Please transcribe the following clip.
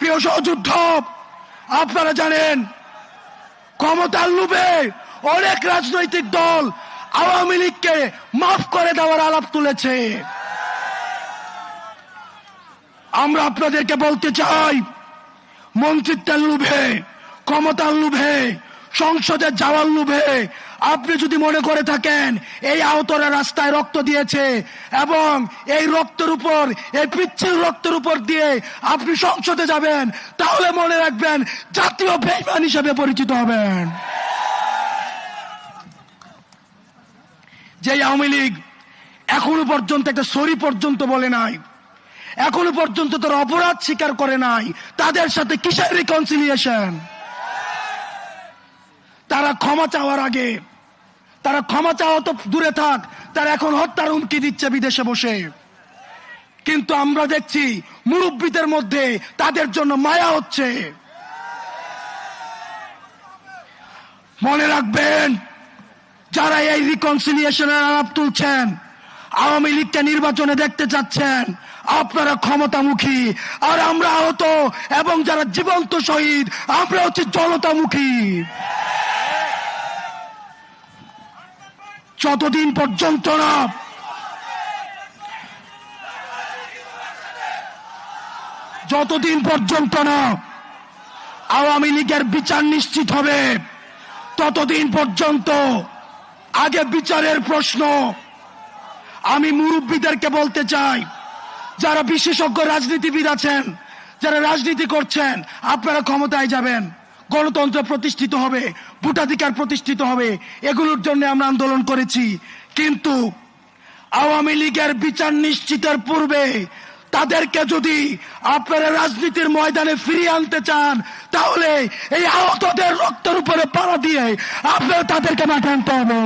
প্রিয় সহযুদ্ধ, আপনারা জানেন ক্ষমতার লোভে অনেক রাজনৈতিক দল আওয়ামী লীগকে মাফ করে দেওয়ার আলাপ তুলেছে। আমরা আপনাদেরকে বলতে চাই, মন্ত্রিত্বের লোভে, ক্ষমতার লোভে, সংসদে যাওয়ার লোভে আপনি যদি মনে করে থাকেন এই আহতরা রাস্তায় রক্ত দিয়েছে এবং এই রক্তের উপর, এই পিচ্ছিল রক্তের উপর দিয়ে আপনি সংসদে যাবেন, তাহলে মনে রাখবেন জাতীয় বেঈমান হিসেবে পরিচিত হবেন। যে আওয়ামী লীগ এখনো পর্যন্ত একটা সরি পর্যন্ত বলে নাই, এখনো পর্যন্ত তারা অপরাধ স্বীকার করে নাই, তাদের সাথে কিসের রিকনসিলিয়েশন? তারা ক্ষমা চাওয়ার আগে, তারা ক্ষমা চাওয়া তো দূরে থাক, তারা এখন হত্যার হুমকি দিচ্ছে বিদেশে বসে। কিন্তু আমরা দেখছি মুরব্বীদের মধ্যে তাদের জন্য মায়া হচ্ছে। মনে রাখবেন, যারা এই রিকনসিলিয়েশনের আলাপ তুলছেন, আওয়ামী লীগকে নির্বাচনে দেখতে চাচ্ছেন, আপনারা ক্ষমতামুখী, আর আমরা আহত এবং যারা জীবন্ত শহীদ, আমরা হচ্ছে জনতামুখী। যতদিন পর্যন্ত না আওয়ামী লীগের বিচার নিশ্চিত হবে, ততদিন পর্যন্ত আগে বিচারের প্রশ্ন। আমি মুরব্বীদেরকে বলতে চাই, যারা বিশেষজ্ঞ রাজনীতিবিদ আছেন, যারা রাজনীতি করছেন, আপনারা ক্ষমতায় যাবেন, গণতন্ত্র প্রতিষ্ঠিত হবে, ভোটাধিকার প্রতিষ্ঠিত হবে, এগুলোর জন্য আমরা আন্দোলন করেছি। কিন্তু আওয়ামী লীগের বিচার নিশ্চিতের পূর্বে তাদেরকে যদি আপনারা রাজনীতির ময়দানে ফিরিয়ে আনতে চান, তাহলে এই আহতদের রক্তের উপরে পাড়া দিয়ে আপনারা তাদেরকে মাঠে আনতে হবে।